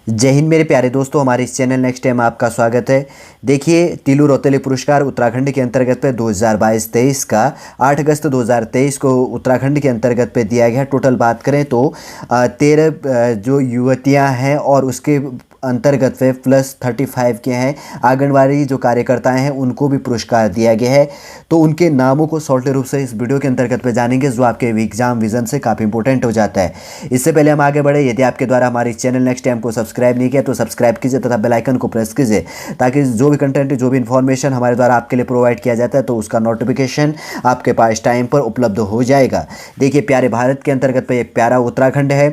जय हिंद मेरे प्यारे दोस्तों, हमारे इस चैनल नेक्स्ट टाइम आपका स्वागत है। देखिए, तिलू रौतेली पुरस्कार उत्तराखंड के अंतर्गत पे 2022-23 का 8 अगस्त 2023 को उत्तराखंड के अंतर्गत पे दिया गया। टोटल बात करें तो 13 जो युवतियां हैं और उसके अंतर्गत पे +35 के हैं आंगनवाड़ी जो कार्यकर्ताएं हैं, उनको भी पुरस्कार दिया गया है। तो उनके नामों को शॉर्ट रूप से इस वीडियो के अंतर्गत पे जानेंगे, जो आपके एग्जाम विजन से काफ़ी इंपॉर्टेंट हो जाता है। इससे पहले हम आगे बढ़े, यदि आपके द्वारा हमारे इस चैनल नेक्स्ट टाइम को सब्सक्राइब नहीं किया तो सब्सक्राइब कीजिए तथा बेल आइकन को प्रेस कीजिए, ताकि जो भी कंटेंट, जो भी इंफॉर्मेशन हमारे द्वारा आपके लिए प्रोवाइड किया जाता है तो उसका नोटिफिकेशन आपके पास टाइम पर उपलब्ध हो जाएगा। देखिए, प्यारे भारत के अंतर्गत पे एक प्यारा उत्तराखंड है।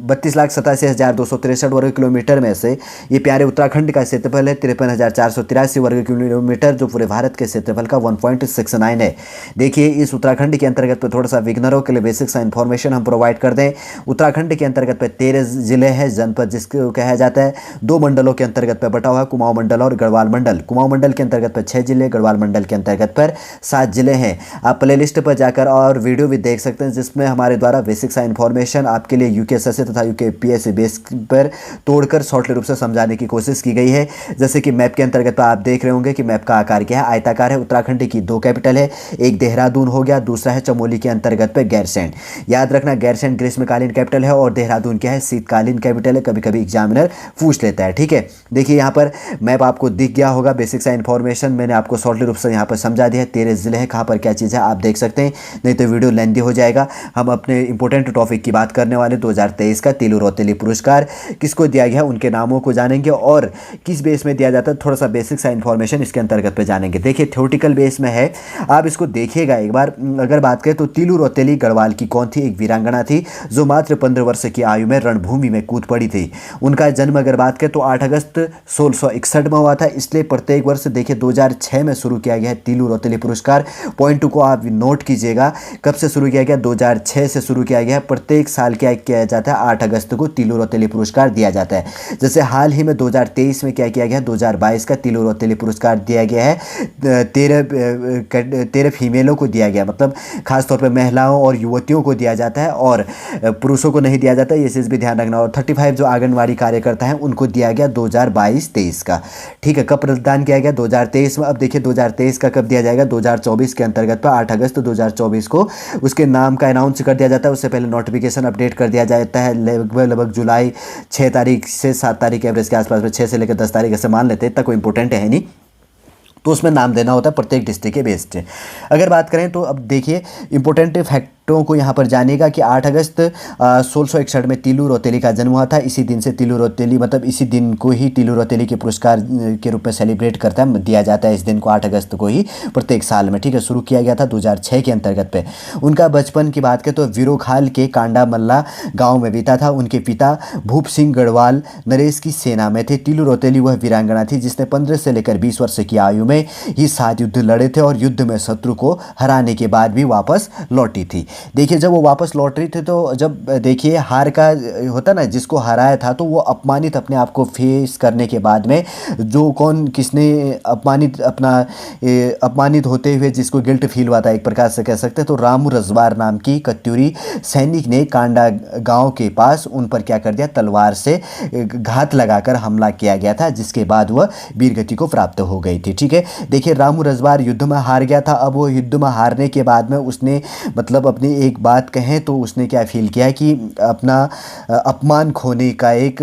32,87,263 वर्ग किलोमीटर में से ये प्यारे उत्तराखंड का क्षेत्रफल है 53,483 वर्ग किलोमीटर, जो पूरे भारत के क्षेत्रफल का 1.69 है। देखिए, इस उत्तराखंड के अंतर्गत पे थोड़ा सा विघ्नरों के लिए बेसिक सा इन्फॉर्मेशन हम प्रोवाइड कर दें। उत्तराखंड के अंतर्गत पे 13 जिले हैं, जनपद जिसको कहा जाता है। 2 मंडलों के अंतर्गत पे बटा हुआ है, कुमाऊं मंडल और गढ़वाल मंडल। कुमाऊं मंडल के अंतर्गत पर 6 जिले, गढ़वाल मंडल के अंतर्गत पर 7 जिले हैं। आप प्ले लिस्ट पर जाकर और वीडियो भी देख सकते हैं, जिसमें हमारे द्वारा बेसिक सा इन्फॉर्मेशन आपके लिए यूकेएसएससी तथा यूकेपीएससी बेस पर तोड़कर शॉर्ट रूप से समझाने की कोशिश की गई है। जैसे कि मैप के अंतर्गत पर आप देख रहे होंगे कि मैप का आकार क्या है, आयताकार है। उत्तराखंड की 2 कैपिटल है, एक देहरादून हो गया, दूसरा है चमोली के अंतर्गत पे गैरसैंण। याद रखना, गैरसैंण ग्रीष्मकालीन कैपिटल है और देहरादून क्या है, शीतकालीन कैपिटल है। कभी कभी एग्जामिनर पूछ लेता है, ठीक है। देखिए, यहाँ पर मैप आपको दिख गया होगा, बेसिक सा इन्फॉर्मेशन मैंने आपको शॉर्ट रूप से यहाँ पर समझा दिया है। 13 जिले हैं, कहाँ पर क्या चीज़ है आप देख सकते हैं, नहीं तो वीडियो लेंथी हो जाएगा। हम अपने इंपॉर्टेंट टॉपिक की बात करने वाले 2023 का तिलू रौतेली पुरस्कार किसको दिया गया, उनके नामों को जानेंगे और किस बेस में दिया जाता है, थोड़ा सा बेसिक सा इन्फॉर्मेशन इसके अंतर्गत पे जानेंगे। देखिए, थ्योरेटिकल बेस में है, आप इसको देखिएगा एक बार। अगर बात करें तो तिलू रौतेली गढ़वाल की कौन थी, एक वीरांगना थी जो मात्र 15 वर्ष की आयु में रणभूमि में कूद पड़ी थी। उनका जन्म अगर बात करें तो 8 अगस्त 1661 में हुआ था। इसलिए प्रत्येक वर्ष देखिए 2006 में शुरू किया गया है तिलू रौतेली पुरस्कार। पॉइंट को आप नोट कीजिएगा, कब से शुरू किया गया, 2006 से शुरू किया गया है। प्रत्येक साल क्या किया जाता है, 8 अगस्त को तिलू रौतेली पुरस्कार दिया जाता है। जैसे हाल ही में 2023 में क्या किया गया, 2022 का तिलू रौतेली पुरस्कार दिया गया है। 13 फीमेलों को दिया गया, मतलब खासतौर पर महिलाओं और युवतियों को दिया जाता है और पुरुषों को नहीं दिया जाता, ये चीज़ भी ध्यान रखना। और 35 जो आंगनवाड़ी कार्यकर्ता हैं उनको दिया गया 2022-23 का, ठीक है। कब प्रदान किया गया, 2023 में। अब देखिए 2023 का कब दिया जाएगा, 2024 के अंतर्गत पर 8 अगस्त 2024 को उसके नाम का अनाउंस कर दिया जाता है। उससे पहले नोटिफिकेशन अपडेट कर दिया जाता है लगभग जुलाई 6 तारीख से 7 तारीख एवरेज के आसपास में, 6 से लेकर 10 तारीख ऐसे मान लेते हैं, इतना कोई इंपॉर्टेंट है नहीं। तो उसमें नाम देना होता है प्रत्येक डिस्ट्रिक्ट के बेस पे। अगर बात करें तो अब देखिए इंपॉर्टेंट फैक्टरों को यहाँ पर जानिएगा कि 8 अगस्त 1661 में तिलू रौतेली का जन्म हुआ था। इसी दिन से तिलू रौतेली, मतलब इसी दिन को ही तिलू रौतेली के पुरस्कार के रूप में सेलिब्रेट करता है, दिया जाता है इस दिन को, 8 अगस्त को ही प्रत्येक साल में, ठीक है। शुरू किया गया था 2006 के अंतर्गत पे। उनका बचपन की बात करें तो वीरोखाल के कांडा मल्ला गाँव में बीता था। उनके पिता भूप सिंह गढ़वाल नरेश की सेना में थे। तिलू रौतेली वह वीरांगना थी जिसने 15 से लेकर 20 वर्ष की आयु में ही 7 युद्ध लड़े थे और युद्ध में शत्रु को हराने के बाद भी वापस लौटी थी। देखिए, जब वो वापस लौट रही थी तो जब देखिए हार का होता ना, जिसको हराया था तो वो अपमानित अपने आप को फेस करने के बाद में, जो कौन किसने अपमानित होते हुए जिसको गिल्ट फील हुआ था एक प्रकार से कह सकते हैं, तो रामू रजवार नाम की कत्यूरी सैनिक ने कांडा गांव के पास उन पर क्या कर दिया, तलवार से घात लगाकर हमला किया गया था, जिसके बाद वह वीरगति को प्राप्त हो गई थी, ठीक है। देखिए, रामू रजवार युद्ध में हार गया था। अब वो युद्ध में हारने के बाद में उसने, मतलब अपनी एक बात कहें तो उसने क्या फील किया कि अपना अपमान खोने का एक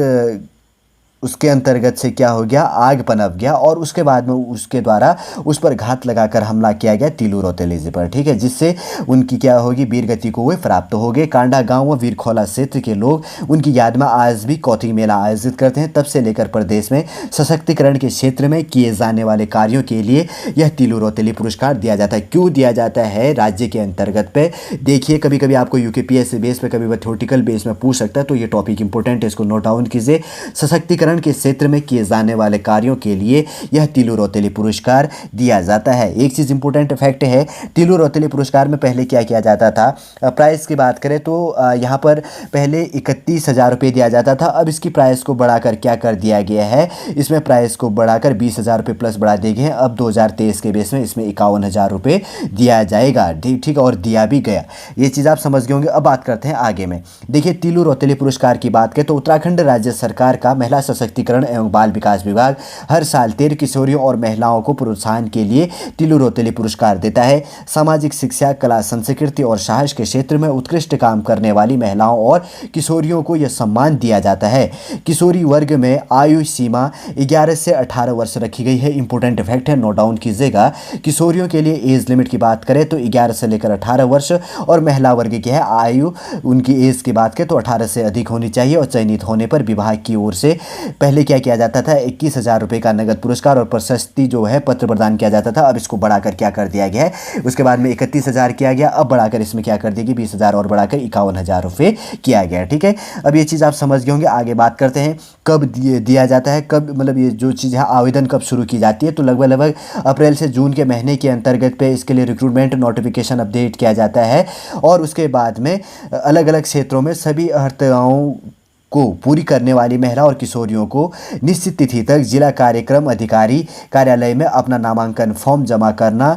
उसके अंतर्गत से क्या हो गया, आग पनप गया और उसके बाद में उसके द्वारा उस पर घात लगाकर हमला किया गया तिलू रौतेली जी पर, ठीक है। जिससे उनकी क्या होगी, वीरगति को वे प्राप्त हो गए। कांडा गांव व वीरखोला क्षेत्र के लोग उनकी याद में आज भी कौथिग मेला आयोजित करते हैं। तब से लेकर प्रदेश में सशक्तिकरण के क्षेत्र में किए जाने वाले कार्यों के लिए यह तिलू रौतेली पुरस्कार दिया जाता है। क्यों दिया जाता है राज्य के अंतर्गत पे, देखिए कभी कभी आपको यूकेपीएससी बेस पे, कभी वह थ्योरेटिकल बेस में पूछ सकता है, तो ये टॉपिक इंपॉर्टेंट है, इसको नोट डाउन कीजिए। सशक्तिकरण सशक्तिकरण के क्षेत्र में किए जाने वाले कार्यों के लिए यह तिलु रौतेली पुरस्कार दिया जाता है। एक चीज़ इंपॉर्टेंट फैक्ट है, तिलु रौतेली पुरस्कार में पहले क्या किया जाता था, प्राइस की बात करें तो यहाँ पर पहले 31,000 रुपये दिया जाता था। अब इसकी प्राइस को बढ़ाकर क्या कर दिया गया है, इसमें प्राइस को बढ़ाकर 20,000 रुपये प्लस बढ़ा दिए गए हैं। अब 2023 के बेस में इसमें 51,000 रुपये दिया जाएगा। ठीक, और दिया भी गया। ये चीज़ आप समझ गए होंगे। अब बात करते हैं आगे में। देखिए, तिलु रौतेली पुरस्कार की बात करें तो उत्तराखंड राज्य सरकार का महिला सशक्तिकरण एवं बाल विकास विभाग हर साल 13 किशोरियों और महिलाओं को प्रोत्साहन के लिए तिलु रौतेली पुरस्कार देता है। सामाजिक शिक्षा, कला, संस्कृति और साहस के क्षेत्र में उत्कृष्ट काम करने वाली महिलाओं और किशोरियों को यह सम्मान दिया जाता है। किशोरी वर्ग में आयु सीमा 11 से 18 वर्ष रखी गई है। इंपॉर्टेंट फैक्ट है, नोट डाउन कीजिएगा। किशोरियों के लिए एज लिमिट की बात करें तो 11 से लेकर 18 वर्ष, और महिला वर्ग की है आयु, उनकी एज की बात करें तो 18 से अधिक होनी चाहिए। और चयनित होने पर विभाग की ओर से पहले क्या किया जाता था, 21,000 रुपये का नगद पुरस्कार और प्रशस्ति जो है पत्र प्रदान किया जाता था। अब इसको बढ़ाकर क्या कर दिया गया है, उसके बाद में 31,000 किया गया। अब बढ़ाकर इसमें क्या कर देगी, 20,000 और बढ़ाकर 51,000 रुपये किया गया। ठीक है, अब ये चीज़ आप समझ गए होंगे। आगे बात करते हैं कब दिया जाता है, कब मतलब ये जो चीज़ है आवेदन कब शुरू की जाती है। तो लगभग अप्रैल से जून के महीने के अंतर्गत पे इसके लिए रिक्रूटमेंट नोटिफिकेशन अपडेट किया जाता है। और उसके बाद में अलग अलग क्षेत्रों में सभी अर्हताओं को पूरी करने वाली महिला और किशोरियों को निश्चित तिथि तक जिला कार्यक्रम अधिकारी कार्यालय में अपना नामांकन फॉर्म जमा करना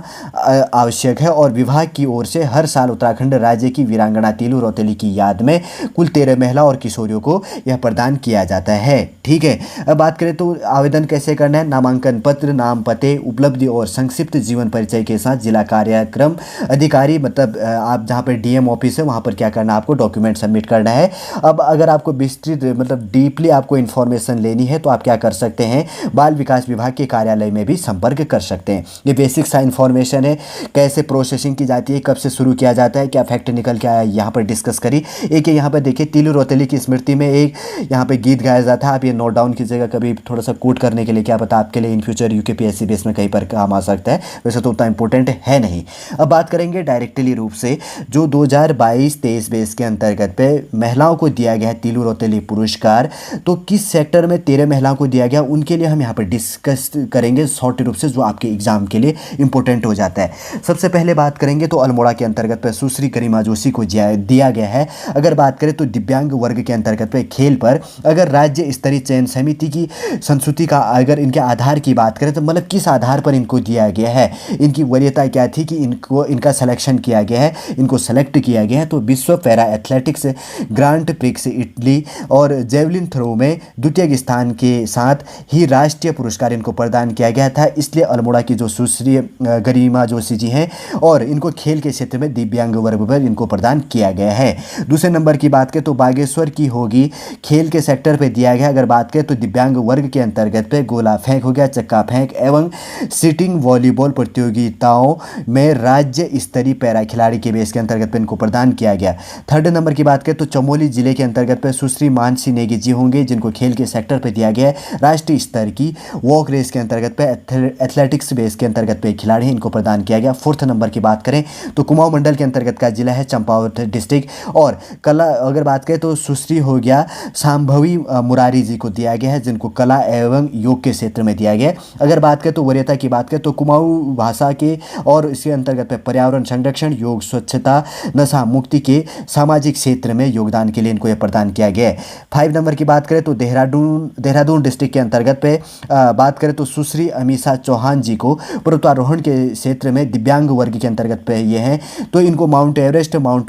आवश्यक है। और विभाग की ओर से हर साल उत्तराखंड राज्य की वीरांगना तिलु रौतेली की याद में कुल 13 महिला और किशोरियों को यह प्रदान किया जाता है। ठीक है, अब बात करें तो आवेदन कैसे करना है। नामांकन पत्र, नाम, पते, उपलब्धि और संक्षिप्त जीवन परिचय के साथ जिला कार्यक्रम अधिकारी, मतलब आप जहाँ पर डीएम ऑफिस है वहाँ पर क्या करना है, आपको डॉक्यूमेंट सबमिट करना है। अब अगर आपको मतलब डीपली आपको इन्फॉर्मेशन लेनी है तो आप क्या कर सकते हैं, बाल विकास विभाग के कार्यालय में भी संपर्क कर सकते हैं। ये बेसिक सा इन्फॉर्मेशन है, कैसे प्रोसेसिंग की जाती है, कब से शुरू किया जाता है, क्या फैक्ट निकल के आया, यहाँ पर डिस्कस करी। एक यहाँ पर देखिए, तिलु रौतेली की स्मृति में एक यहाँ पे गीत गाया जाता है। आप ये नोट डाउन कीजिएगा, कभी थोड़ा सा कोट करने के लिए, क्या पता आपके लिए इन फ्यूचर यूकेपीएससी बेस में कहीं पर काम आ सकता है। वैसे तो उतना इंपॉर्टेंट है नहीं। अब बात करेंगे डायरेक्टली रूप से जो 2022-23 बेस के अंतर्गत पे महिलाओं को दिया गया है तिलु रौतेली पुरस्कार, तो किस सेक्टर में 13 महिलाओं को दिया गया, उनके लिए हम यहाँ पर डिस्कस करेंगे शॉर्ट रूप से, जो आपके एग्जाम के लिए इंपॉर्टेंट हो जाता है। सबसे पहले बात करेंगे तो अल्मोड़ा के अंतर्गत पे सुश्री गरिमा जोशी को दिया गया है। अगर बात करें तो दिव्यांग वर्ग के अंतर्गत पे खेल पर अगर राज्य स्तरीय चयन समिति की संस्तुति का अगर इनके आधार की बात करें तो मतलब किस आधार पर इनको दिया गया है, इनकी वरीयता क्या थी कि इनका सिलेक्शन किया गया है, इनको सेलेक्ट किया गया है। तो विश्व para athletics grand prix Italy और जेवलिन थ्रो में द्वितीय स्थान के साथ ही राष्ट्रीय पुरस्कार इनको प्रदान किया गया था। इसलिए अल्मोड़ा की जो सुश्री गरिमा जोशी जी हैं और इनको खेल के क्षेत्र में दिव्यांग वर्ग पर इनको प्रदान किया गया है। दूसरे नंबर की बात करें तो बागेश्वर की होगी, खेल के सेक्टर पे दिया गया। अगर बात करें तो दिव्यांग वर्ग के अंतर्गत पे गोला फेंक हो गया, चक्का फेंक एवं सिटिंग वॉलीबॉल प्रतियोगिताओं में राज्य स्तरीय पैरा खिलाड़ी के बेस के अंतर्गत पे इनको प्रदान किया गया। थर्ड नंबर की बात करें तो चमोली जिले के अंतर्गत पे सुश्री मानसी नेगी जी होंगे, जिनको खेल के सेक्टर पे दिया गया है राष्ट्रीय स्तर की वॉक रेस के अंतर्गत पे एथलेटिक्स बेस के अंतर्गत पे खिलाड़ी हैं, इनको प्रदान किया गया। फोर्थ नंबर की बात करें तो कुमाऊं मंडल के अंतर्गत का जिला है चंपावत डिस्ट्रिक्ट। और कला अगर बात करें तो सुश्री हो गया सांभवी मुरारी जी को दिया गया है, जिनको कला एवं योग के क्षेत्र में दिया गया। अगर बात करें तो वरीयता की बात करें तो कुमाऊं भाषा के और इसके अंतर्गत पे पर्यावरण संरक्षण, योग, स्वच्छता, नशा मुक्ति के सामाजिक क्षेत्र में योगदान के लिए इनको यह प्रदान किया गया है। 5 नंबर की बात करें तो देहरादून डिस्ट्रिक्ट के अंतर्गत पे बात करें तो सुश्री अमीषा चौहान जी को पर्वतारोहण के क्षेत्र में दिव्यांग वर्ग के अंतर्गत पे ये हैं। तो इनको माउंट एवरेस्ट, माउंट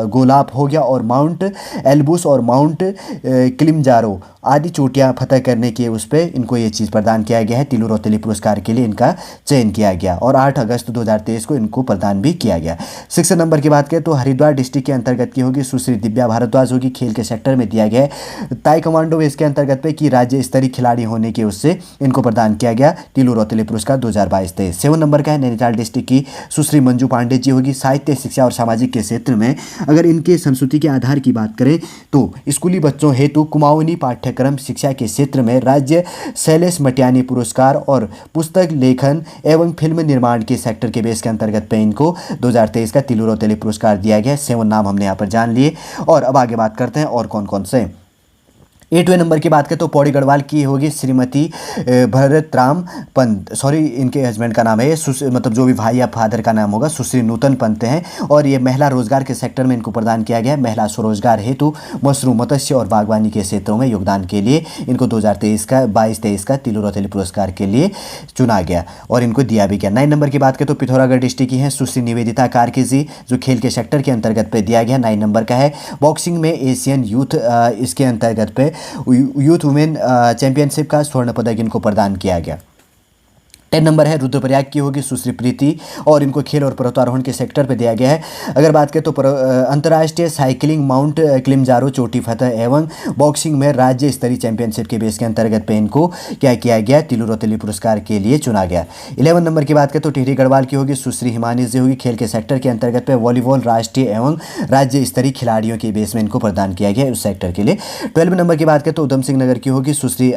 गोलाप हो गया और माउंट एल्ब्रूस और माउंट किलिमंजारो आदि चोटियां फतह करने के उस पर इनको ये चीज़ प्रदान किया गया है। तिलु रौतेली पुरस्कार के लिए इनका चयन किया गया और 8 अगस्त 2023 को इनको प्रदान भी किया गया। 6 नंबर की बात करें तो हरिद्वार डिस्ट्रिक्ट के अंतर्गत की होगी, सुश्री दिव्या भारद्वाज होगी, खेल के सेक्टर में दिया गया है। ताई कमांडो इसके अंतर्गत पे कि राज्य स्तरीय खिलाड़ी होने के उससे इनको प्रदान किया गया तिलु रौतेली पुरस्कार 2022-23। 7 नंबर का है नैनीताल डिस्ट्रिक्ट की सुश्री मंजू पांडे जी होगी, साहित्य, शिक्षा और सामाजिक के क्षेत्र में अगर इनके संस्कृति के आधार की बात करें तो स्कूली बच्चों हेतु कुमाऊनी पाठ्यक्रम शिक्षा के क्षेत्र में राज्य शैलेश मटियानी पुरस्कार और पुस्तक लेखन एवं फिल्म निर्माण के सेक्टर के बेस के अंतर्गत पे इनको 2023 का तिलु रौतेली पुरस्कार दिया गया। 7 नाम हमने यहाँ पर जान लिए और अब आगे बात करते हैं और कौन कौन से 8वें नंबर की बात करें तो पौड़ी गढ़वाल की होगी श्रीमती भरत राम पंत, सॉरी इनके हस्बैंड का नाम है, मतलब जो भी भाई या फादर का नाम होगा, सुश्री नूतन पंत हैं। और ये महिला रोजगार के सेक्टर में इनको प्रदान किया गया है। महिला स्वरोजगार हेतु मशरूम, मत्स्य और बागवानी के क्षेत्रों में योगदान के लिए इनको 2023 का 22-23 का तिलु रौतेली पुरस्कार के लिए चुना गया और इनको दिया भी गया। 9 नंबर की बात करें तो पिथौरागढ़ डिस्ट्रिक्ट की है सुश्री निवेदिता कार्की जी, जो खेल के सेक्टर के अंतर्गत पे दिया गया। 9 नंबर का है। बॉक्सिंग में एशियन यूथ इसके अंतर्गत पे यूथ वुमेन चैंपियनशिप का स्वर्ण पदक इनको प्रदान किया गया। 10 नंबर है रुद्रप्रयाग की होगी सुश्री प्रीति और इनको खेल और पर्वतारोहण के सेक्टर पे दिया गया है। अगर बात करें तो अंतर्राष्ट्रीय साइकिलिंग माउंट किलिमंजारो चोटी फतह एवं बॉक्सिंग में राज्य स्तरीय चैंपियनशिप के बेस के अंतर्गत पे इनको क्या किया गया, तिलु रौतेली पुरस्कार के लिए चुना गया। 11 नंबर की बात करें तो टिहरी गढ़वाल की होगी सुश्री हिमानी जी होगी, खेल के सेक्टर के अंतर्गत पे वॉलीबॉल राष्ट्रीय एवं राज्य स्तरीय खिलाड़ियों के बेस में इनको प्रदान किया गया उस सेक्टर के लिए। 12 नंबर की बात करें तो उधम सिंह नगर की होगी सुश्री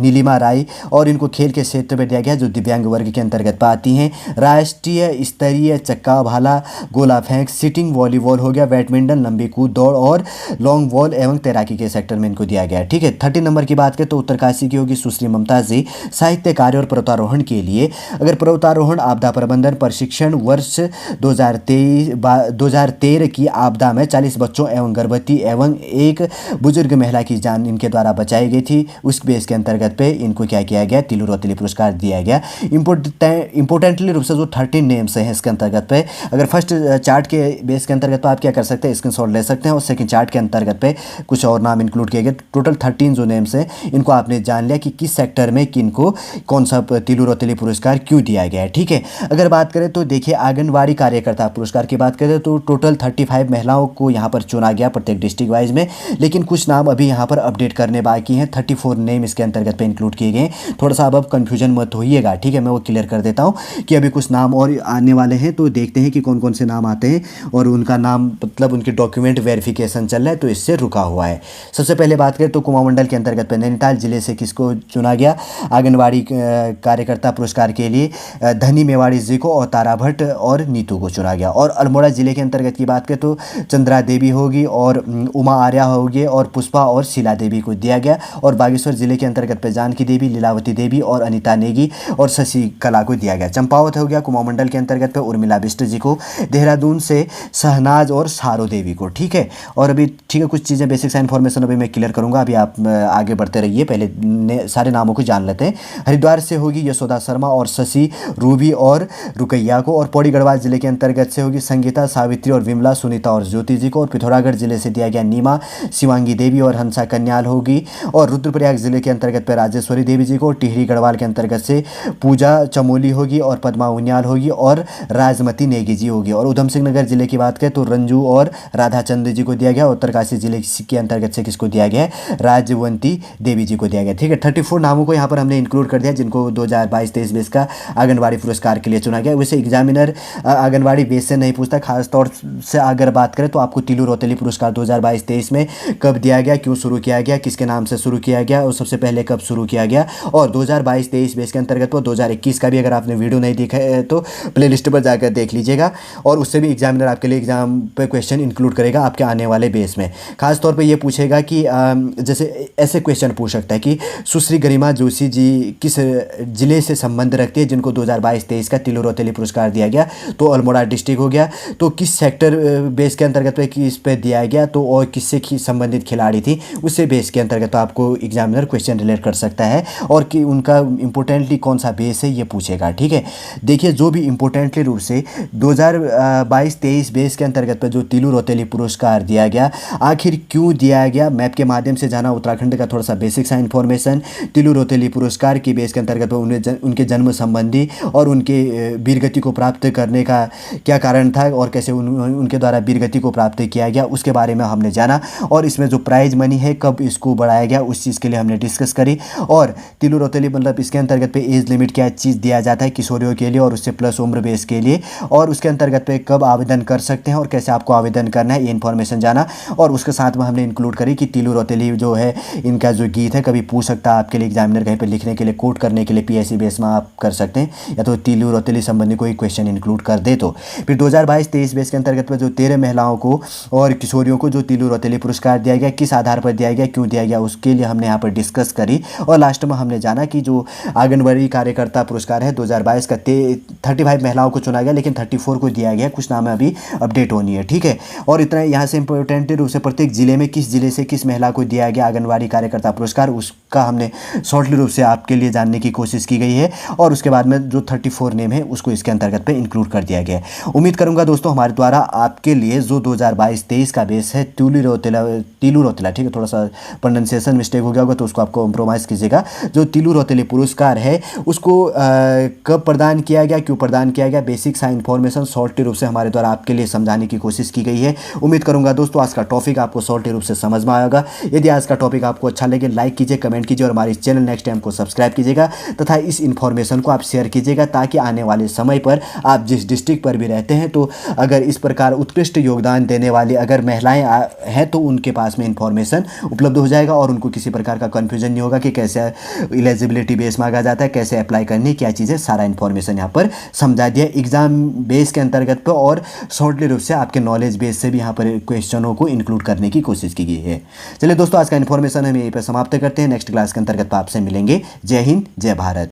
नीलिमा राय और इनको खेल के क्षेत्र में दिया गया जो दिव्यांग वर्ग के अंतर्गत आती हैं। राष्ट्रीय स्तरीय चक्का भाला, गोला फेंक, सिटिंग वॉलीबॉल हो गया, बैडमिंटन, लंबी कूद, दौड़ और लॉन्ग बॉल एवं तैराकी के सेक्टर में इनको दिया गया। ठीक है। 13 नंबर की बात करें तो उत्तरकाशी की होगी सुश्री ममता जी, साहित्य कार्य और पर्वतारोहण के लिए अगर पर्वतारोहण आपदा प्रबंधन प्रशिक्षण वर्ष 2013 की आपदा में 40 बच्चों एवं गर्भवती एवं एक बुजुर्ग महिला की जान इनके द्वारा बचाई गई थी। उस बेस के अंतर्गत पे इनको क्या किया गया, तिलु रौतेली पुरस्कार दिया गया। इंपोर्टेंटली रूप से जो 13 नेम्स हैं इसके अंतर्गत पे अगर फर्स्ट चार्ट के बेस के अंतर्गत पे आप क्या कर सकते हैं, स्क्रीनशॉट ले सकते हैं और सेकंड चार्ट के अंतर्गत पे कुछ और नाम इंक्लूड किए गए। टोटल 13 जो नेम्स हैं इनको आपने जान लिया कि किस सेक्टर में किनको कौन सा तिलु रौतेली पुरस्कार क्यों दिया गया है। ठीक है। अगर बात करें तो देखिए आंगनवाड़ी कार्यकर्ता पुरस्कार की बात करें तो टोटल 35 महिलाओं को यहाँ पर चुना गया प्रत्येक डिस्ट्रिक्ट वाइज में, लेकिन कुछ नाम अभी यहाँ पर अपडेट करने बाकी हैं। 34 नेम इसके अंतर्गत पे इंक्लूड किए गए। थोड़ा सा अब कन्फ्यूजन मत होइएगा। ठीक है, मैं वो क्लियर कर देता हूँ कि अभी कुछ नाम और आने वाले हैं, तो देखते हैं कि कौन कौन से नाम आते हैं और उनका नाम मतलब उनके डॉक्यूमेंट वेरिफिकेशन चल रहा है तो इससे रुका हुआ है। सबसे पहले बात करें तो कुमाऊं मंडल के अंतर्गत पे नैनीताल जिले से किसको चुना गया आंगनवाड़ी कार्यकर्ता पुरस्कार के लिए, धनी मेवाड़ी जी को और तारा भट्ट और नीतू को चुना गया। और अल्मोड़ा जिले के अंतर्गत की बात करें तो चंद्रा देवी होगी और उमा आर्या होगी और पुष्पा और शीला देवी को दिया गया। और बागेश्वर जिले के अंतर्गत पे जानकी देवी, लीलावती देवी और अनिता नेगी और शशि कला को दिया गया। चंपावत हो गया कुमाऊं मंडल के अंतर्गत पे उर्मिला बिष्ट जी को, देहरादून से शहनाज और सारो देवी को। ठीक है। और अभी ठीक है कुछ चीज़ें बेसिक सा इन्फॉर्मेशन अभी मैं क्लियर करूंगा, अभी आप आगे बढ़ते रहिए, पहले सारे नामों को जान लेते हैं। हरिद्वार से होगी यशोदा शर्मा और शशि रूबी और रुकैया को। और पौड़ी गढ़वाल जिले के अंतर्गत से होगी संगीता, सावित्री और विमला, सुनीता और ज्योति जी को। और पिथौरागढ़ जिले से दिया गया नीमा, शिवांगी देवी और हंसा कन्याल होगी। और रुद्रप्रयाग जिले के अंतर्गत पर राजेश्वरी देवी जी को। टिहरी गढ़वाल के अंतर्गत से पूजा चमोली होगी और पद्मा उनियाल होगी और राजमती नेगी जी होगी। और उधम सिंह नगर जिले की बात करें तो रंजू और राधा चंद्र जी को दिया गया। उत्तरकाशी जिले के अंतर्गत से किसको दिया गया है, राजवंती देवी जी को दिया गया। ठीक है। 34 नामों को यहाँ पर हमने इंक्लूड कर दिया जिनको 2022-23 बेस का आंगनवाड़ी पुरस्कार के लिए चुना गया। वैसे एग्जामिनर आंगनवाड़ी बेस से नहीं पूछता, खासतौर से अगर बात करें तो आपको तिलु रौतेली पुरस्कार 2022-23 में कब दिया गया, क्यों शुरू किया गया, किसके नाम से शुरू किया गया और सबसे पहले कब शुरू किया गया। और 2022-23 बेस के अंतर्गत तो 2021 का भी अगर आपने वीडियो नहीं देखा है तो प्लेलिस्ट पर जाकर देख लीजिएगा और उससे भी एग्जामिनर आपके लिए एग्जाम पे क्वेश्चन इंक्लूड करेगा आपके आने वाले बेस में। खास तौर पे ये पूछेगा कि जैसे ऐसे क्वेश्चन पूछ सकता है कि सुश्री गरिमा जोशी जी किस जिले से संबंध रखती है जिनको 2022-23 का तिलु रौतेली पुरस्कार दिया गया, तो अल्मोड़ा डिस्ट्रिक्ट हो गया। तो किस सेक्टर बेस के अंतर्गत पे किस पे दिया गया तो और किससे संबंधित खिलाड़ी थी उससे बेस के अंतर्गत तो आपको एग्जामिनर क्वेश्चन रिलेट कर सकता है और कि उनका इंपोर्टेंटली कौन सा बेस है ये पूछेगा। ठीक है। देखिए जो भी इंपोर्टेंटली रूप से 2022-23 बेस के अंतर्गत पर जो तिलु रौतेली पुरस्कार दिया गया आखिर क्यों दिया गया, मैप के माध्यम से जाना उत्तराखंड का थोड़ा सा बेसिक सा इन्फॉर्मेशन। तिलु रौतेली पुरस्कार के बेस के अंतर्गत उनके जन्म संबंधी और उनके वीरगति को प्राप्त करने का क्या कारण था और कैसे उनके द्वारा वीरगति को प्राप्त किया गया उसके बारे में हमने जाना। और इसमें जो प्राइज मनी है कब इसको बढ़ाया गया उस चीज़ के लिए हमने डिस्कस करी। और तिलु रौतेली मतलब इसके अंतर्गत पे एज लिमिट क्या क्या चीज़ दिया जाता है किशोरियों के लिए और उससे प्लस उम्र बेस के लिए, और उसके अंतर्गत पे कब आवेदन कर सकते हैं और कैसे आपको आवेदन करना है, ये इन्फॉर्मेशन जाना। और उसके साथ में हमने इंक्लूड करी कि तीलू रौतेली जो है इनका जो गीत है कभी पूछ सकता है आपके लिए एग्जामिनर कहीं पर लिखने के लिए, कोट करने के लिए पीएससी बेस में आप कर सकते हैं, या तो तीलू रौतेली संबंधी कोई क्वेश्चन इंक्लूड कर दे तो। फिर 2022-23 बेस के अंतर्गत पर जो 13 महिलाओं को और किशोरियों को जो तीलू रौतेली पुरस्कार दिया गया, किस आधार पर दिया गया, क्यों दिया गया, उसके लिए हमने यहाँ पर डिस्कस करी। और लास्ट में हमने जाना कि जो आंगनबाड़ी कार्यकर्ता पुरस्कार है 2022 का 35 महिलाओं को चुना गया, लेकिन 34 को दिया गया, कुछ नाम अभी अपडेट होनी है, ठीक है। और इतना यहाँ से इंपॉर्टेंट रूप से प्रत्येक जिले में किस जिले से किस महिला को दिया गया आंगनबाड़ी कार्यकर्ता पुरस्कार, उसका हमने शॉर्टली रूप से आपके लिए जानने की कोशिश की गई है। और उसके बाद में जो 34 नेम है उसको इसके अंतर्गत पे इंक्लूड कर दिया गया है। उम्मीद करूंगा दोस्तों हमारे द्वारा आपके लिए जो 2022-23 का बेस है तीलू रौतेला, ठीक है, थोड़ा सा प्रोनाउंसिएशन मिस्टेक हो गया होगा तो उसको आपको कॉम्प्रोमाइज़ कीजिएगा। जो तीलू रौतेली पुरस्कार है उसको कब प्रदान किया गया, क्यों प्रदान किया गया, बेसिक सा इन्फॉर्मेशन शॉर्टली रूप से हमारे द्वारा आपके लिए समझाने की कोशिश की गई है। उम्मीद करूंगा दोस्तों आज का टॉपिक आपको शॉर्टली रूप से समझ में आएगा। यदि आज का टॉपिक आपको अच्छा लगे लाइक कीजिए, कमेंट कीजिए और हमारे चैनल नेक्स्ट टाइम को सब्सक्राइब कीजिएगा तथा इस इन्फॉर्मेशन को आप शेयर कीजिएगा, ताकि आने वाले समय पर आप जिस डिस्ट्रिक्ट पर भी रहते हैं तो अगर इस प्रकार उत्कृष्ट योगदान देने वाली अगर महिलाएं हैं तो उनके पास में इन्फॉर्मेशन उपलब्ध हो जाएगा और उनको किसी प्रकार का कन्फ्यूजन नहीं होगा कि कैसे एलिजिबिलिटी बेस मांगा जाता है, कैसे अप्लाई करनी, क्या चीज़ें, सारा इन्फॉर्मेशन यहाँ पर समझा दिया एग्जाम बेस के अंतर्गत पर। और शॉर्टली रूप से आपके नॉलेज बेस से भी यहाँ पर क्वेश्चनों को इंक्लूड करने की कोशिश की गई है। चलिए दोस्तों आज का इन्फॉर्मेशन हम यहीं पर समाप्त करते हैं। नेक्स्ट क्लास के अंतर्गत आपसे मिलेंगे। जय हिंद, जय भारत।